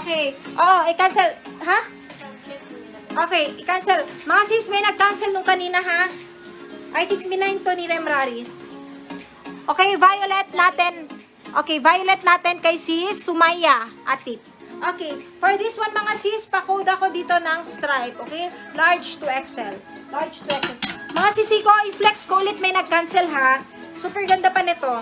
Okay. Oo, i-cancel. Ha? Okay, i-cancel. Mga sis, may nag-cancel nung kanina, ha? I think minayin to ni Remraris. Okay, violet natin. Okay, violet natin kay sis Sumaya Atip. Okay, for this one mga sis, pa-code ako dito ng stripe, okay? Large to XL. Large to XL. Mga sisi ko, i-flex ko ulit, may nag-cancel ha. Super ganda pa nito.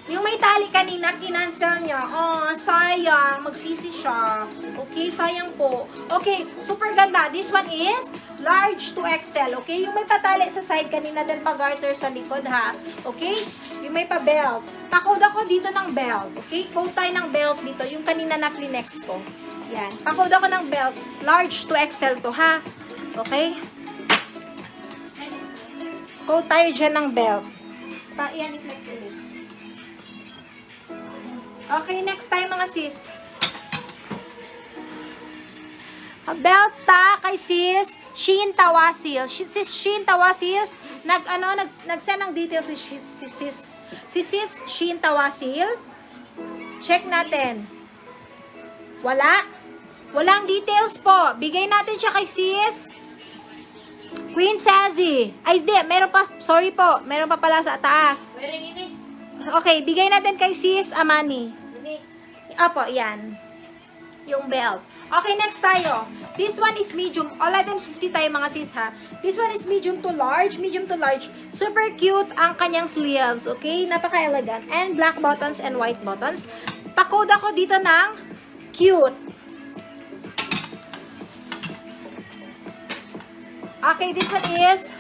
Yung may tali kanina, kinancel niya. Oh, sayang. Magsisi siya. Okay, sayang po. Okay, super ganda. This one is large to XL. Okay, yung may patali sa side kanina din pa-garter sa likod ha. Okay, yung may pa-belt. Pa-code ako dito ng belt. Okay, code tayo ng belt dito. Yung kanina na flinex ko. Yan. Pa-code ako ng belt. Large to XL to ha. Okay. Code tayo dyan ng belt. Yan, i-flex ulit. Okay, next time mga sis. Belta kay sis Shin Tawasil. Sis Shin Tawasil, nag-send ng details si sis Shin Tawasil. Check natin. Walang details po. Bigay natin siya kay sis Queen Sazi. Ay, di, meron pa. Sorry po. Meron pa pala sa taas. Okay, bigay natin kay sis Amani. Opo, yan. Yung belt. Okay, next tayo. This one is medium. All items 50 tayo mga sis ha. This one is medium to large. Medium to large. Super cute ang kanyang sleeves. Okay, napaka-elegant. And black buttons and white buttons. Pa-code ako dito ng cute. Okay, this one is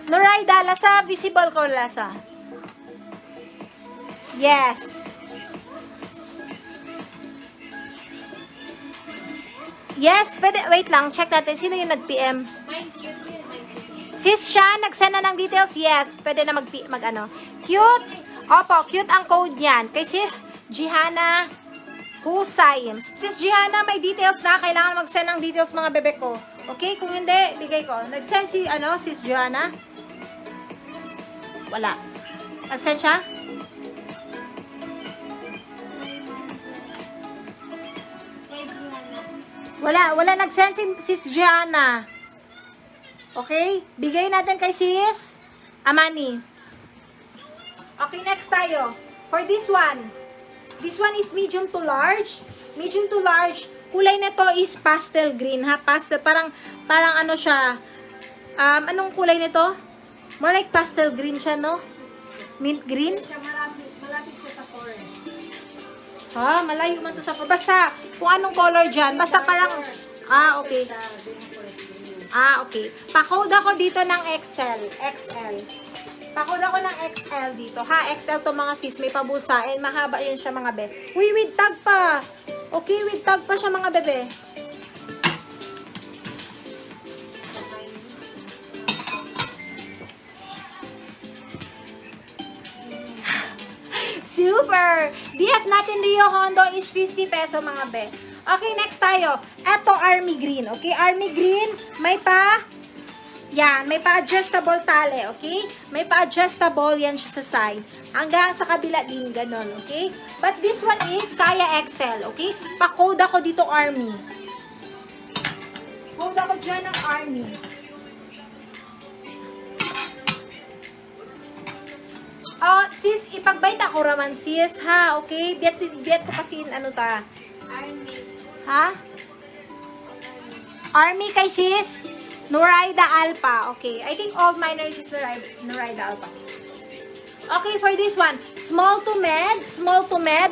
Noraida, lasa, visible ko lasa. Yes. Yes, pwede, wait lang, check natin. Sino yung nag-PM? Sis siya, nag-send na ng details? Yes, pwede na mag-ano. Cute. Opo, cute ang code niyan. Kay sis Jihana Husay. Sis Jihana, may details na. Kailangan mag-send ng details mga bebe ko. Okay, kung hindi, bigay ko. Nag-send si, sis Jihana? Wala. Nag-send siya? Wala nag-send si sis Gianna. Okay? Bigay natin kay sis Amani. Okay, next tayo. For this one is medium to large. Medium to large. Kulay nito is pastel green, ha? Pastel, parang ano siya. Anong kulay nito? More like pastel green siya, no? Mint green? Malapit siya sa forest. Ha, malayo man to sa forest. Basta, kung anong color dyan. Basta parang, okay. Okay. Pa-code ako dito ng XL. Pa-code ako ng XL dito. Ha, XL to mga sis. May pabulsain. Mahaba yun siya mga bebe. Uy, with tag pa. Okay, with tag pa siya mga bebe. Super! DF natin Rio Hondo is 50 peso mga be. Okay, next tayo. Eto, army green. Okay, army green. May pa-adjustable tali. Okay? May pa-adjustable yan siya sa side. Hanggang sa kabila din, ganon. Okay? But this one is kaya XL. Okay? Pa-code ako dito army. Code ako dyan ng army. Sis, ipag-bite ako raman, sis, ha? Okay? Biat ko kasi ano ta? Army. Ha? Army kay sis? Noraida Alpa. Okay. I think all minors is Noraida Alpa. Okay, for this one, small to med,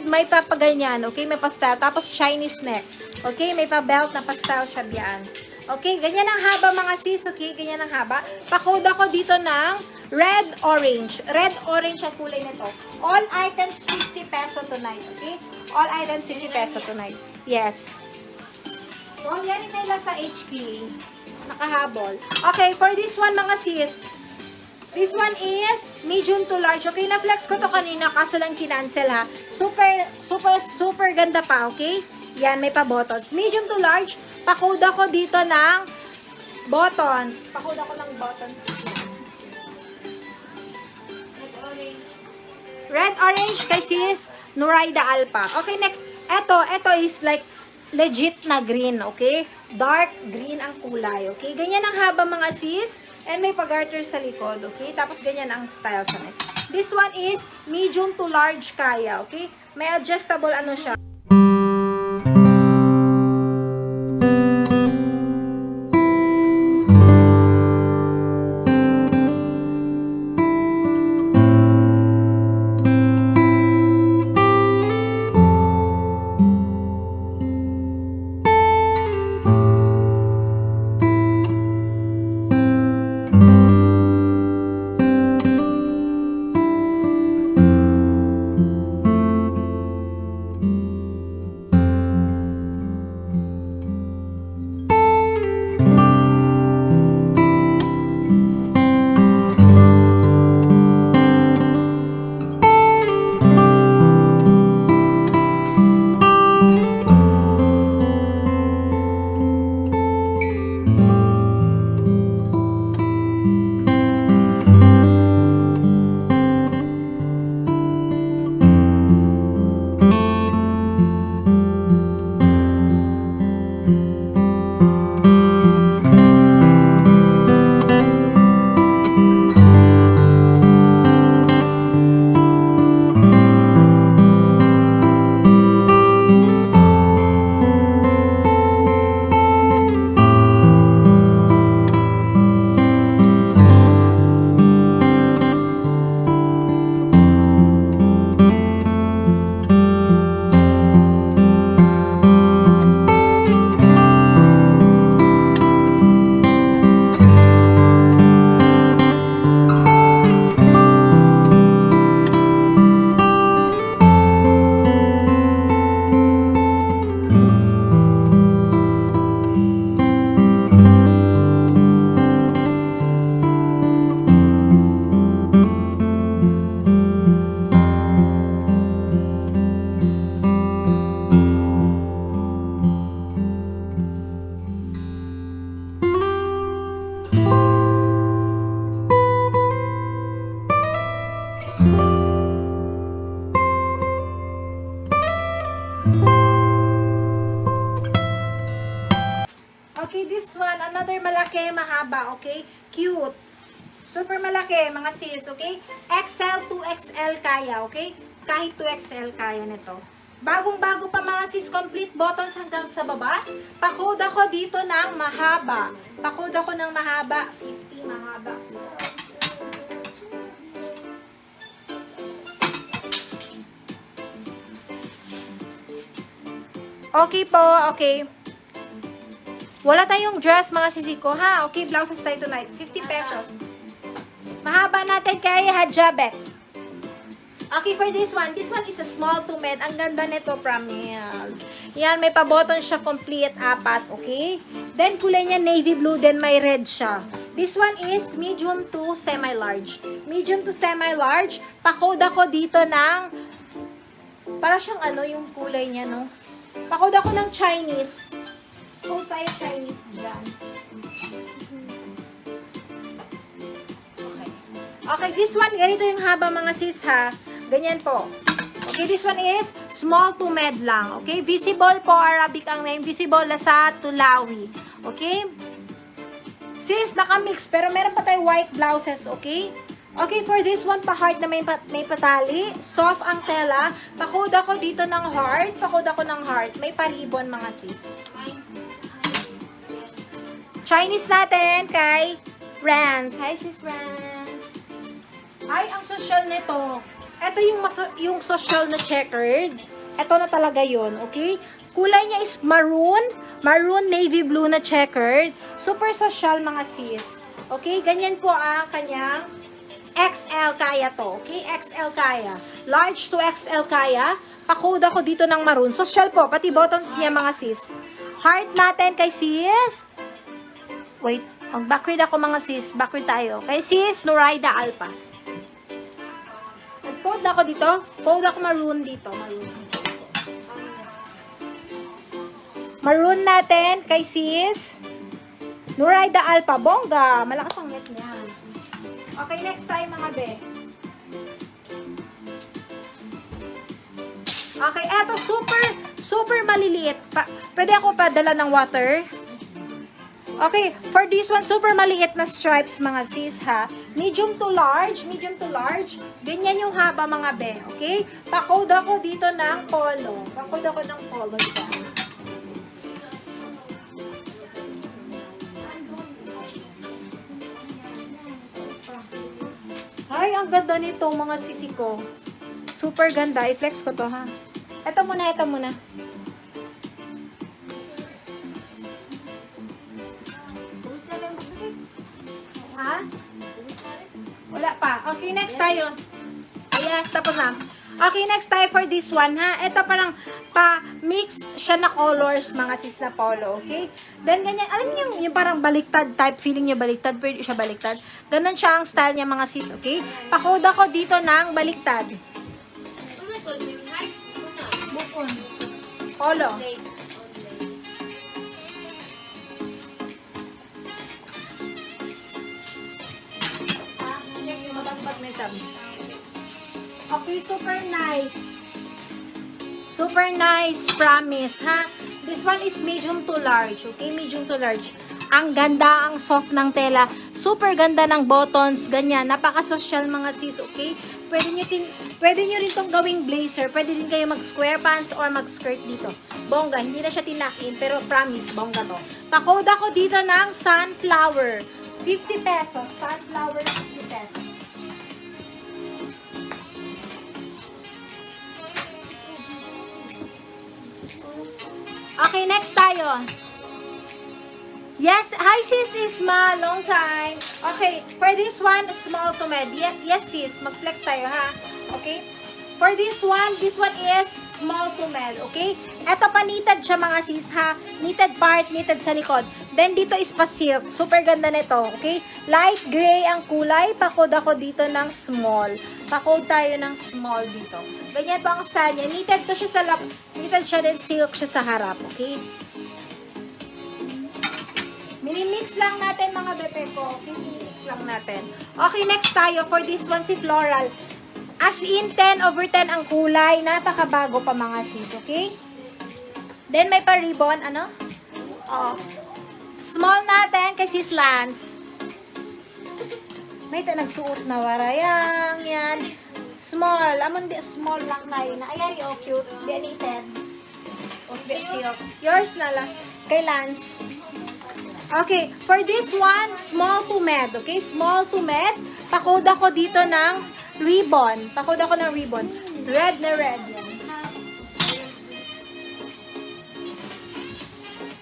may papaganyan. Okay, may pastel. Tapos Chinese neck. Okay, may pa-belt na pastel siya biyan. Okay, ganyan ang haba mga sis. Okay, ganyan ang haba. Pa-code ako dito ng red orange. Red orange ang kulay nito. All items 50 peso tonight. Okay? All items 50 peso tonight. Yes. So, yan nila sa HQ. Nakahabol. Okay, for this one mga sis. This one is medium to large. Okay, na-flex ko to kanina kaso lang kinancel ha. Super ganda pa. Okay? Yan, may pa-buttons. Medium to large. Pa-code ako dito ng buttons. Pa-code ako ng buttons. Red orange kay sis Nurida Alpha. Okay, next. Ito is like legit na green, okay? Dark green ang kulay, okay? Ganyan ang haba mga sis. And may pag-garter sa likod, okay? Tapos ganyan ang style sa neck. This one is medium to large kaya, okay? May adjustable ano siya. Okay, this one, another malaki, mahaba, okay? Cute. Super malaki, mga sis, okay? XL to XL kaya, okay? Kahit 2XL kaya nito. Bagong-bago pa mga sis, complete buttons hanggang sa baba. Pa-code ako dito ng mahaba. Pa-code ako ng mahaba, 50 mahaba. Okay po, okay. Wala tayong dress mga sisiko, ha? Okay, blouses tayo tonight. 50 pesos. Mahaba natin kay Hajabek. Okay, for this one is a small to mid. Ang ganda nito, promise. Yan, may pa-button siya complete, 4, okay? Then, kulay niya navy blue, then may red siya. This one is medium to semi-large. Medium to semi-large. Pa-code ako dito ng, para siyang ano yung kulay niya, no? Pa-code ako ng Chinese. Kung tayo Chinese dyan. Okay. Okay, this one, ganito yung haba mga sis ha. Ganyan po. Okay, this one is small to med lang. Okay, visible po, Arabic ang name. Visible na sa Tulawi. Okay? Sis, naka-mix, pero meron pa tayo white blouses, okay? Okay, for this one, pa-heart na may patali. Soft ang tela. Pa-code ako dito ng heart. Pa-code ako ng heart. May pa-ribbon mga sis. Chinese natin kay Rans. Hi, sis Rans. Ay, ang social nito. Ito yung social na checkered. Ito na talaga yon, okay? Kulay niya is maroon. Maroon navy blue na checkered. Super social mga sis. Okay, ganyan po ang kanyang XL kaya to. Okay, XL kaya. Large to XL kaya. Pa-code ako dito ng maroon. Social po, pati buttons niya mga sis. Heart natin kay sis. Wait, mag-backward ako mga sis. Backward tayo. Kay sis, Nurida Alpha. Nag-code ako dito. Code ako maroon dito. Maroon natin kay sis, Nurida Alpha. Bongga. Malakas ang net niya. Okay, next tayo mga be. Okay, eto super maliliit. Pwede ako padala ng water? Okay, for this one, super maliit na stripes mga sis ha. Medium to large. Ganyan yung haba mga be, okay? Pa-code ako dito ng polo. Pa-code ako ng polo dyan. Ay, ang ganda nito mga sisi ko. Super ganda. I-flex ko to ha. Ito muna. Ha? Wala pa. Okay, next tayo. Yes, tapos na. Okay, next tayo for this one, ha? Ito parang pa-mix siya na colors, mga sis na polo, okay? Then, ganyan. Alam niyo yung parang baliktad type, feeling niya baliktad, pero siya baliktad. Ganun siya ang style niya, mga sis, okay? Pa-code ako dito ng baliktad. Bukon. Polo. Check yung mabagpag na isang. Okay, super nice. Super nice, promise, ha? This one is medium to large, okay? Medium to large. Ang ganda, ang soft ng tela. Super ganda ng buttons, ganyan. Napaka-social mga sis, okay? Pwede nyo rin tong gawing blazer. Pwede din kayo mag-square pants or mag-skirt dito. Bongga, hindi na siya tinakin, pero promise, bongga to. Pa-code ako dito ng sunflower. 50 pesos. Sunflower, 50 pesos. Okay, next tayo. Yes, hi sis Isma, long time. Okay, for this one, small to med. Yes sis, mag-flex tayo ha. Okay? For this one is small to med, okay? Eto pa knitted siya mga sis ha. Knitted part, knitted sa likod. Then dito is pa silk. Super ganda nito, okay? Light gray ang kulay. Pa-code ako dito ng small. Pa-code tayo ng small dito. Ganyan po ang style niya. Knitted to siya sa knitted siya din silk siya sa harap, okay? Mini-mix lang natin mga bebe ko. Mini-mix lang natin. Okay, next tayo. For this one, si floral. As in, 10/10 ang kulay. Napakabago pa mga sis, okay? Then, may pa-ribbon. Ano? Oo. Small natin kay sis Lance. May nagsuot na warayang. Yan. Small. Amon di, small lang tayo na. Ayari, oh, cute. Di knitted. O, silk. Yours na lang. Kay Lance. Okay, for this one, small to med, okay? Small to med. Pa-code ako dito ng ribbon. Pa-code ako ng ribbon. Red na red. Yan.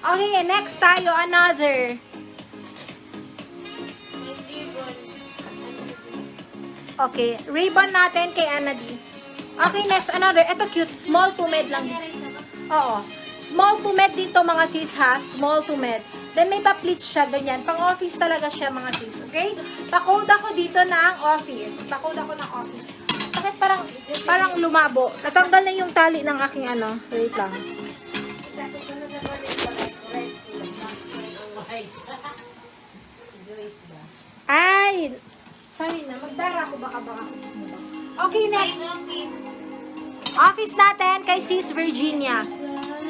Okay, next tayo, another. Okay, ribbon natin kay Anadi. Okay, next, another. Ito cute, small to med lang. Oo. Small to med dito mga sis ha. Small to med. Then may pa-pleats siya, ganyan. Pang-office talaga siya mga sis, okay? Pa-code ako dito ng office. Pa-code ako ng office. Bakit parang lumabo? Natanggal na yung tali ng aking ano. Wait lang. Ay! Sorry na, magdara ko baka. Okay, next. Office natin kay sis Virginia.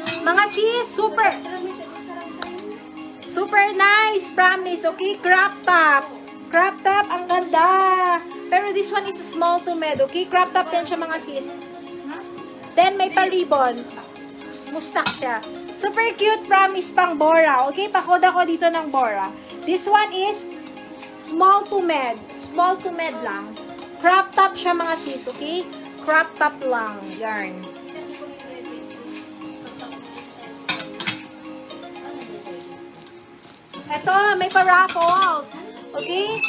Mga sis, super nice, promise. Okay, crop top. Crop top, ang ganda. Pero this one is a small to med. Okay, crop top yan siya mga sis. Then may pa-ribbon. Mustak siya. Super cute, promise, pang Bora. Okay, pakoda ko dito ng Bora. This one is small to med. Small to med lang. Crop top siya mga sis, okay? Crop top lang. Yarn. Ito, may pa-raffles. Okay?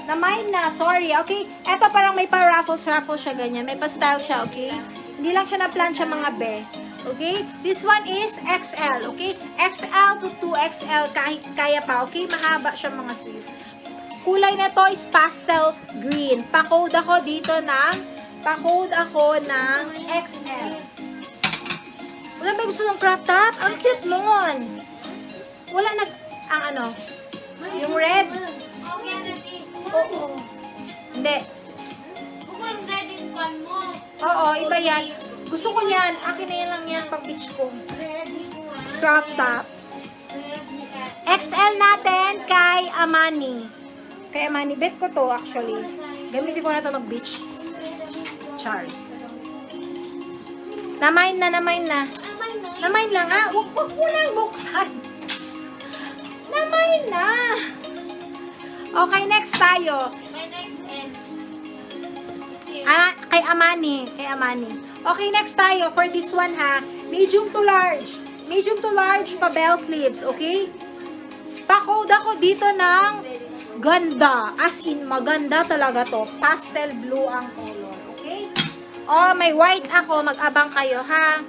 Na-mind na, sorry. Okay? Ito parang may pa-raffles siya, ganyan. May pa-style siya, okay? Hindi lang siya na-plan siya mga be. Okay? This one is XL, okay? XL to 2XL, kaya pa, okay? Mahaba siya mga sis. Kulay na to is pastel green. Pa-code ako dito ng XL. Wala ba gusto ng crop top? Ang cute nun. Wala ang ano? Yung red? Okay, Daddy. Oo. Hindi. Bukod red yung kan mo. Oo. iba yan. Gusto ko yan. Akin na yan lang yan, pang beach ko. Crop top. XL natin kay Amani. Kay Amani, bet ko to actually. Gamitin ko na to mag-beach. Charles. Namain na. Namain lang ha. Huwag mo lang buksan. Namain na. Okay, next tayo. My next end. Kay Amani. Okay, next tayo for this one ha. Medium to large. Medium to large pa bell sleeves, okay? Pa-code ako dito ng ganda. As in, maganda talaga to. Pastel blue ang color, okay? Oh, may white ako. Mag-abang kayo, ha?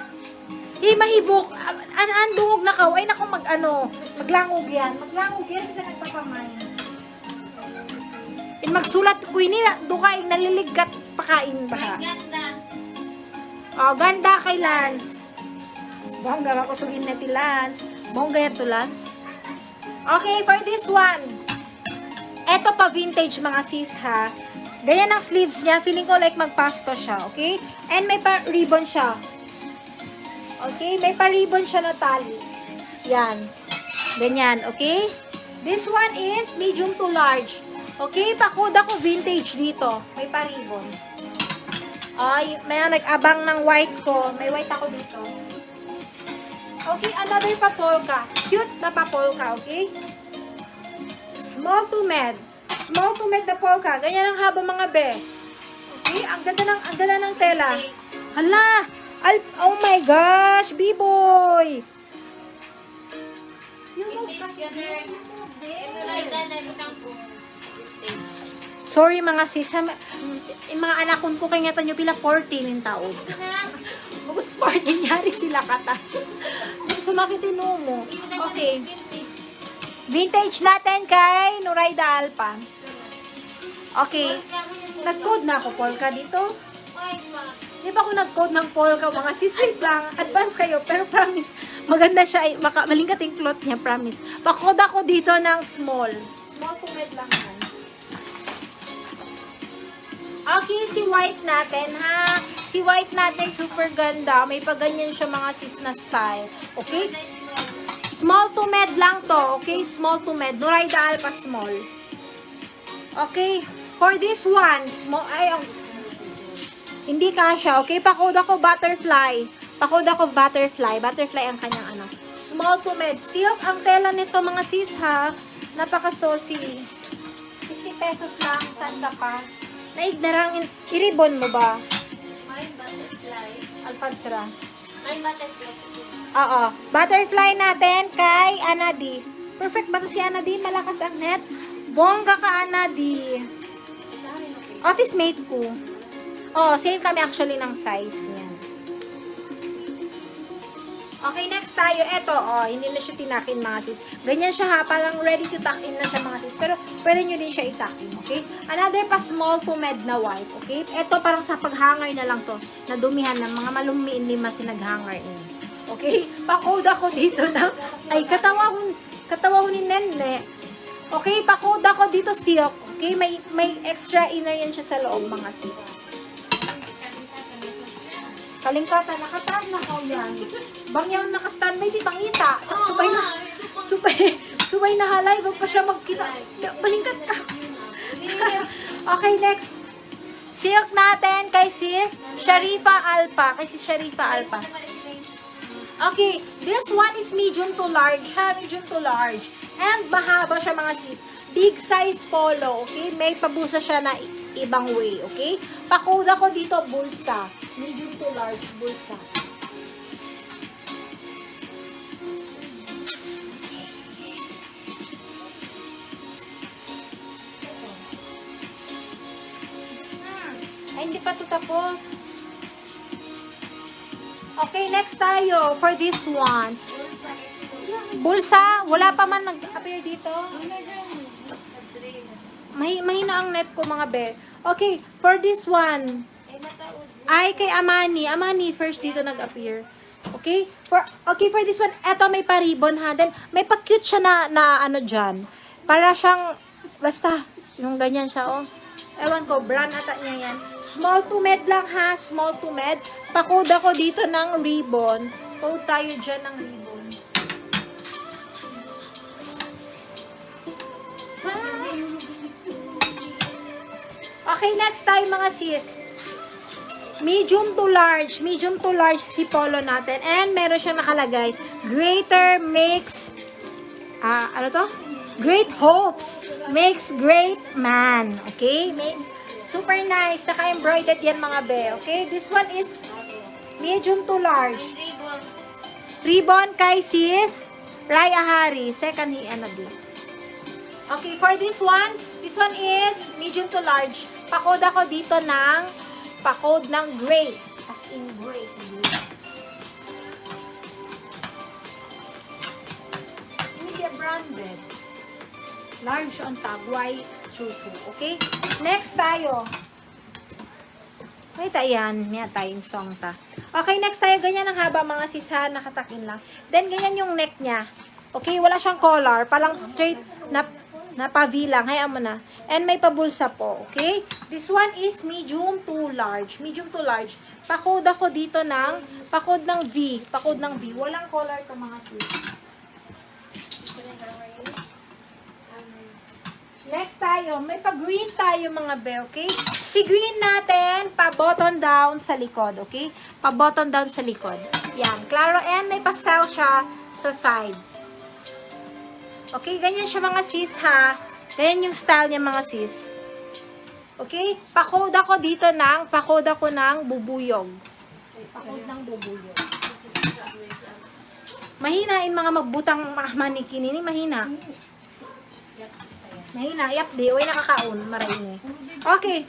Mahibok. Andungog na ka. Ay, naku, maglangog yan. Sila nagpapamain. Magsulat ko ini, dukaing naliligkat pakain ba? Ganda. Oh, ganda kay Lance. Bongga ako sugin na ti Lance. Bongga yan to Lance. Okay, for this one. Eto pa vintage mga sis ha. Ganyan ang sleeves niya. Feeling ko like mag-puff to siya, okay? And may pa-ribbon siya. Okay? May pa-ribbon siya na tali. Yan. Ganyan, okay? This one is medium to large. Okay? Pa-code ako vintage dito. May pa-ribbon. Ay, may nag-abang ng white ko. May white ako dito. Okay, another pa-polka. Cute na pa-polka, okay? Small to med. Small to med na polka. Ganyan ang haba mga be. Okay, ang ganda ng tela. Hala! Oh my gosh! B-boy! Sorry mga sis, mga anakon ko kaya nga nyo pila 14 yung taon. Tapos 14 nyari sila kata. Sumakitin mo. Okay. Vintage natin kay Nuraida Alpa. Okay. Nag-code na ako polka dito. Di ba ako nag-code ng polka? Mga sis, wait lang. Advance kayo. Pero promise, maganda siya. Malingkat yung cloth niya, promise. Pa-code ako dito ng small. Small to med lang yan. Okay, si white natin, ha? Si white natin, super ganda. May paganyan siya mga sis na style. Okay? Small to med lang to. Okay? Small to med. Nuraida Alpa small. Okay? For this one, small, hindi kasha. Okay? Pa-code ako butterfly. Butterfly ang kanyang ano. Small to med. Silk ang tela nito mga sis, ha? Napaka-saucy. 50 pesos lang. Saan ka pa? Naigdarang, i-ribbon mo ba? My butterfly. Alpansra. My butterfly. Oo. Butterfly natin kay Anadi. Perfect ba to si Anadi? Malakas ang net. Bongga ka, Anadi. Office mate ko. Oh, same kami actually ng size niya. Okay, next tayo. Eto, hindi na siya tinakin mga sis. Ganyan siya ha, parang ready to tuck in na siya mga sis. Pero, pwede nyo din siya i-tuck in, okay? Another pa small to med na white, okay? Eto, parang sa pag-hanger na lang to. Nadumihan ng mga malumiin lima si nag-hanger in. Okay? Pa-code ako dito na, ay, katawa ko ni Nene. Okay, pa-code ako dito silk. Okay, may extra inner yan siya sa loob mga sis. Kalingkatan, nakataan na ko yan. Bangyaw naka-standby, di bangita. Subay na halay, wag pa siya magkita. Balingkat ka. Okay, next. Silk natin kay sis Sharifa Alpa. Okay, this one is medium to large, ha? Medium to large. And mahaba siya mga sis. Big size polo, okay? May pabusa siya na ibang way, okay? Pa-code ako dito, bulsa. Medium to large, bulsa. Ay, hindi pa ito tapos. Okay, next tayo for this one. Bulsa, wala pa man nag-appear dito. Mahina ang net ko mga be. Okay, for this one. Ay, kay Amani. Amani first dito nag-appear. Okay? For this one, eto may pa-ribbon ha. Then, may pa-cute siya na ano dyan. Para siyang, basta, yung ganyan siya, oh. Ewan ko, brand ata niya yan. Small to med lang ha, small to med. Pakod ako dito ng ribbon. Code tayo dyan ng ribbon. Okay, next tayo mga sis. Medium to large si polo natin. And meron siyang nakalagay, greater makes, ano to? Great hopes makes great man. Okay? Super nice. Naka-embroidered yan mga be. Okay? This one is medium to large. Ribbon. Ribbon kay sis Raya Hari. Second ano din. Okay, for this one is medium to large. Pakod ako dito ng pakod ng gray. As in gray. Hindi branded. Large on tab. White chuchu. Okay? Next tayo. Ay, yan. May tayong song ta. Okay, next tayo. Ganyan ang haba mga sisa. Nakatakin lang. Then, ganyan yung neck niya. Okay, wala siyang collar. Parang straight na pavilang. Hayaan mo na. And may pabulsa po. Okay? This one is medium to large. Medium to large. Pakod ako dito ng pakod ng V. Pakod ng V. Walang collar to mga sis. Next tayo, may pa-green tayo mga be, okay? Si green natin, pa-button down sa likod, okay? Pa-button down sa likod. Yan, klaro, and may pastel siya sa side. Okay, ganyan siya mga sis ha. Ganyan yung style niya mga sis. Okay? Pakod ako dito pakod ako ng bubuyog. Pakod ng bubuyog. Mahinain mga magbutang manikin ini, mahina. Mahina, yap di. Uy, nakakaon. Maray ni. Okay.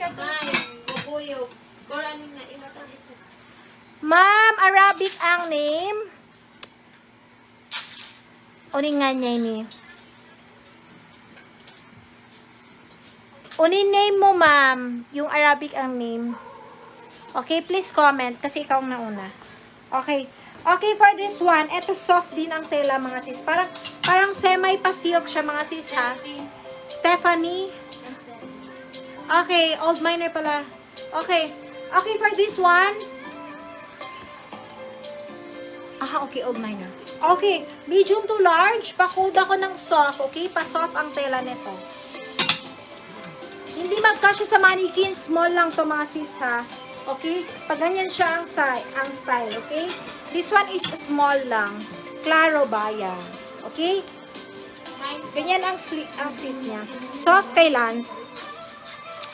Bubuyog. Koranin na ilatang isa. Ma'am, Arabic ang name. Uning nga niya ini. Unin name mo, ma'am. Yung Arabic ang name. Okay, please comment. Kasi ikaw ang nauna. Okay. Okay, for this one, eto soft din ang tela, mga sis. Parang semi-pa-silk siya, mga sis, ha? Stephanie. Okay, old miner pala. Okay. Okay, for this one. Okay, old miner. Okay, medium to large. Pakod ako ng soft, okay? Pa-soft ang tela nito. Hindi magkasya sa mannequin. Small lang to mga sis, ha? Okay? Pag ganyan siya ang style, okay? This one is small lang. Claro ba yan? Okay? Ganyan ang seat niya. Soft kay Lance.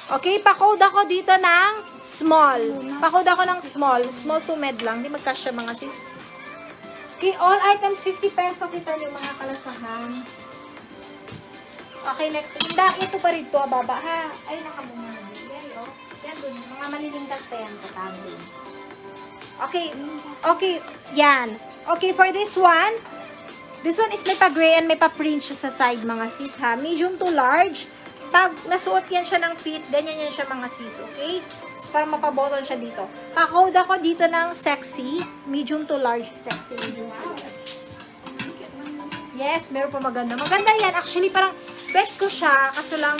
Okay, pakod ako dito ng small. Pakod ako ng small. Small to med lang. Hindi magkasya mga sis. Okay, all items 50 peso. Kita niyo mga kalasahan. Okay, next. Ito pa rin to, baba ha. Ay, nakamuna na. Yan dun. Mga malilingkat pa yan. Katago. Okay. Okay. Yan. Okay, for this one is may pa-gray and may pa-print siya sa side, mga sis, ha. Medium to large. Pag nasuot yan siya ng fit, ganyan yan siya, mga sis, okay? So, para mapabottle siya dito. Pa-code ako dito ng sexy. Medium to large. Sexy. Medium to large. Yes, meron pa maganda. Maganda yan. Actually, parang bet ko siya. Kaso lang,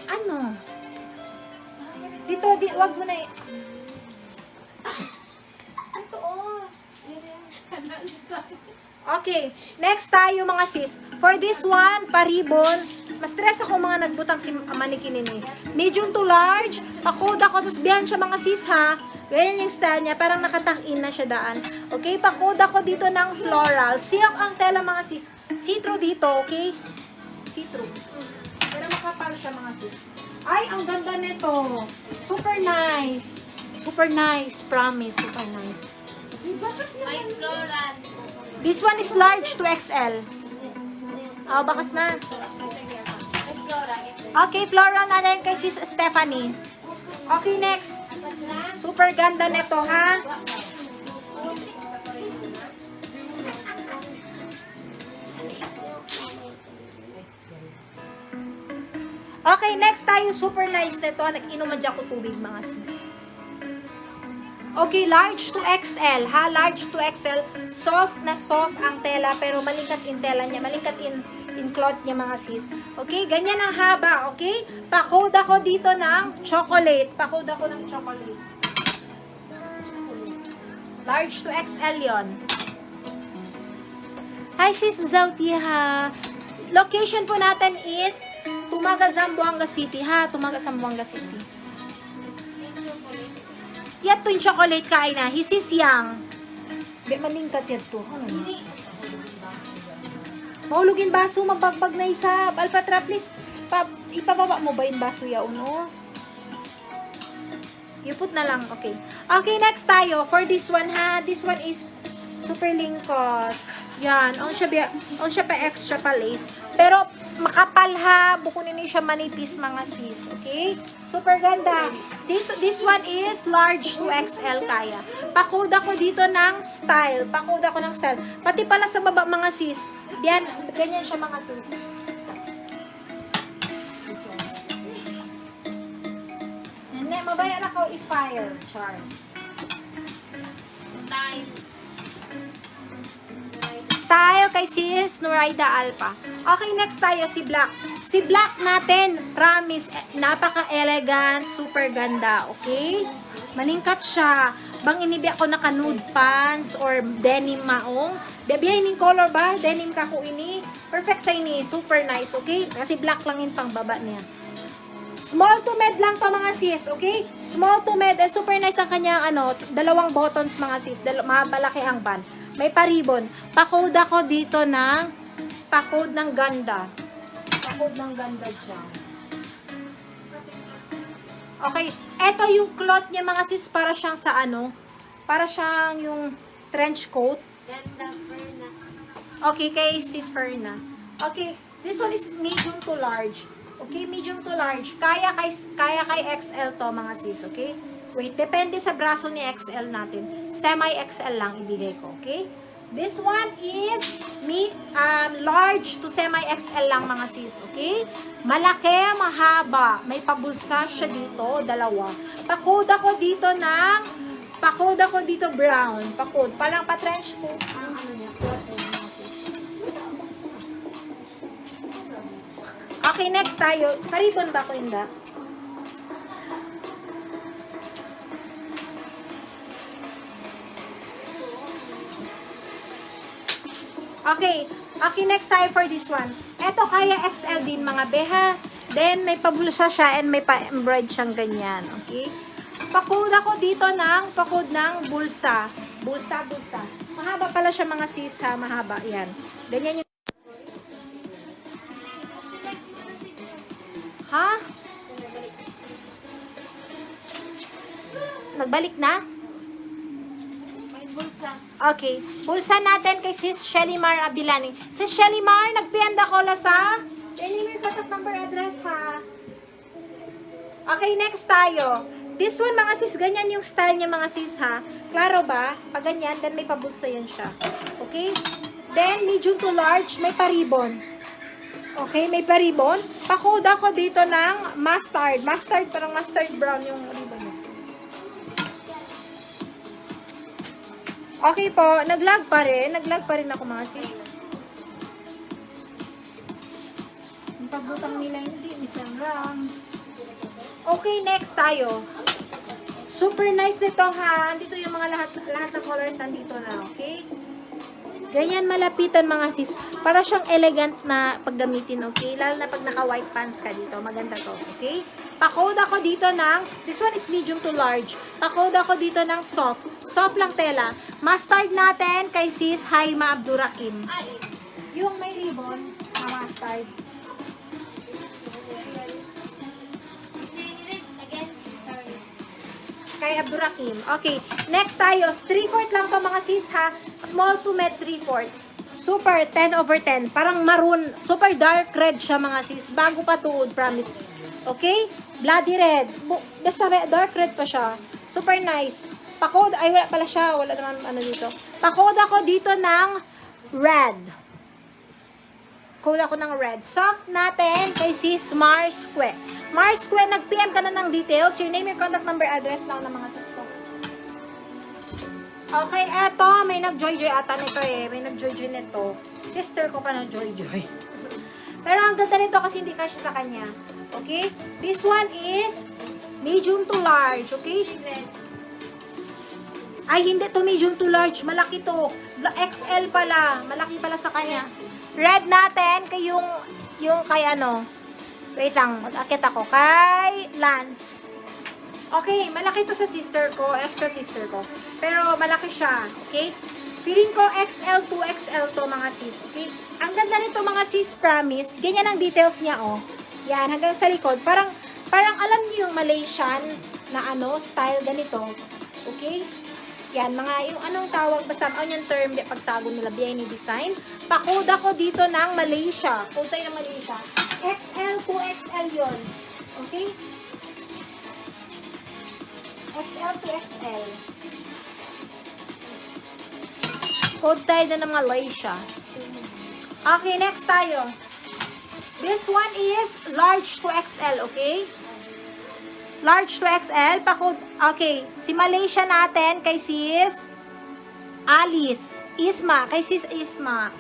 ano? Dito, wag mo na Ito, oh. Okay, next tayo mga sis. For this one, paribon. Mas-stress ako mga nagbutang si manikin ini. Medium to large. Pakod ako. Tapos biyan siya mga sis ha. Ganyan yung style niya. Parang nakatakin na siya daan. Okay, pakod ako dito ng floral. Silk ang tela mga sis. See-through dito, okay? See-through. Pero makapal siya mga sis. Ay, ang ganda nito. Super nice. Super nice. Promise. Super nice. May floral. This one is large to XL. Oh, bakas na. May floral. Okay, floral na rin kay sis Stephanie. Okay, next. Super ganda nito, ha? Okay, next tayo. Super nice nito. Nag-inuman dyan ko tubig, mga sis. Okay, large to XL, ha? Large to XL. Soft na soft ang tela, pero malingkat in tela niya. Malingkat in in cloth niya mga sis. Okay, ganyan ang haba, okay? Pa-code ako dito ng chocolate. Pa-code ako ng chocolate. Large to XL yon. Hi sis Zautiha. Location po natin is Tumaga, Zamboanga City ha. Tumaga, Zamboanga City. Yan to yung chocolate kain na. Hisis yang. Be malingkat yan to. Ano na? Maulugin baso, mabagbag na isa. Alpatra, please. Ipababa mo ba yung baso yaon, oh? Iput na lang, okay. Okay, next tayo. For this one, ha? This one is super lingkot. Yan. On siya pa extra pa lace. Pero, makapal ha. Bukunin niyo siya manipis, mga sis. Okay? Super ganda. This one is large to XL kaya. Pa-code ako dito ng style. Pa-code ako ng style. Pati pala sa baba, mga sis. Yan. Ganyan siya, mga sis. Hindi, mabayan ako i-fire, Charles. Time. Style kay sis Nuraida Alpa. Okay, next tayo si Black. Si Black natin, promise, napaka-elegant, super ganda, okay? Maningkat siya. Bang inibi ako naka nude pants or denim maong. Biyahin yung color ba? Denim ka ko ini. Perfect sa ini. Super nice, okay? Kasi black lang yung pang baba niya. Small to med lang to, mga sis, okay? Small to med. And super nice ang kanyang, dalawang buttons, mga sis. Mabalaki ang band. May pa-ribbon. Pa-code ako dito ng pa-code ng ganda. Pa-code ng ganda dyan. Okay. Ito yung cloth niya, mga sis, para siyang sa para siyang yung trench coat. Ganda, Ferna. Okay, kay sis Ferna. Okay. This one is medium to large. Okay, medium to large. Kaya kay XL to, mga sis, okay? Wait, depende sa braso ni XL natin. Semi-XL lang ibigay ko, okay? This one is large to semi-XL lang, mga sis, okay? Malaki, mahaba. May pabulsa siya dito, dalawa. Pa-code ako dito brown. Pa-code. Parang pa-trench coat ang niya. Okay, next tayo. Paribon ba ko hindi? Okay. Okay, next tayo for this one. Ito kaya XL din, mga beha. Then, may pabulsa siya and may pa-embroid siyang ganyan. Okay? Pa-code ako dito ng bulsa. Bulsa. Mahaba pala siya, mga sis, ha? Mahaba. Yan. Ganyan yung... Ha? Nagbalik na? May bulsa. Okay. Bulsa natin kay sis Shelimar Abilani. Sis Shelimar, nag-PM ako la sa Shelimar, contact number, address, ha? Okay, next tayo. This one, mga sis, ganyan yung style niya, mga sis, ha? Klaro ba? Pag ganyan, then may pabulsa yan siya. Okay? Then, medium to large, may pa-ribbon. Okay, may pa-ribbon. Pa-code ako dito ng mustard. Mustard, parang mustard brown yung ribbon niya. Okay po, nag-lag pa rin ako, mga sis. Ang pagbutang nila hindi, isang lang. Okay, next tayo. Super nice nito, ha. Andito yung mga lahat ng colors nandito na, okay? Ganyan malapitan, mga sis. Para siyang elegant na paggamitin, okay? Lalo na pag naka-white pants ka dito. Maganda to, okay? Pa-code ako dito ng, this one is medium to large. Pa-code ako dito ng soft. Soft lang tela. Mustard natin kay sis Haima Abdurakim. Ay, Yung may ribbon na mustard. again. Sorry. Kay Abdurakim. Okay. Next tayo. 3/4 lang to, mga sis, ha. Small to med 3/4. Super 10/10. Parang maroon. Super dark red siya, mga sis. Bago pa tuod, promise. Okay? Bloody red. Basta dark red pa siya. Super nice. Pa-code. Ay, wala pala siya. Wala naman dito. Pa-code ako dito ng red. Code ako ng red. Soft natin kay sis Marsque. Marsque, nag-PM ka na ng details. Your name, your contact number, address lang ng mga sis ko. Okay, eto. May nag-joy-joy ata nito, eh. May nag-joy-joy nito. Sister ko pa nag-joy-joy. Pero ang ganda nito kasi hindi kasya sa kanya. Okay? This one is medium to large. Okay? Red. Ay, hindi to medium to large. Malaki to. XL pala. Malaki pala sa kanya. Red natin kay yung kay ano. Wait lang. Mag-akit ako. Kay Lance. Okay, malaki to sa sister ko. Extra sister ko. Pero malaki siya. Okay? Feeling ko XL to XL to mga sis. Okay? Ang ganda nito mga sis, promise. Ganyan ang details niya, oh. Yan, hanggang sa likod. Parang alam niyo yung Malaysian na ano, style ganito. Okay? Yan, mga yung anong tawag, basta ang yung term, pagtago nila, BNI design. Pa-code ako dito ng Malaysia. Code tayo ng Malaysia. XL to XL yon. Okay? XL to XL. Code tayo doon ng Malaysia. Okay, next tayo. This one is large to XL, okay? Large to XL, pa-code. Okay, si Malaysia natin kay sis Alice. Isma, kay sis Isma.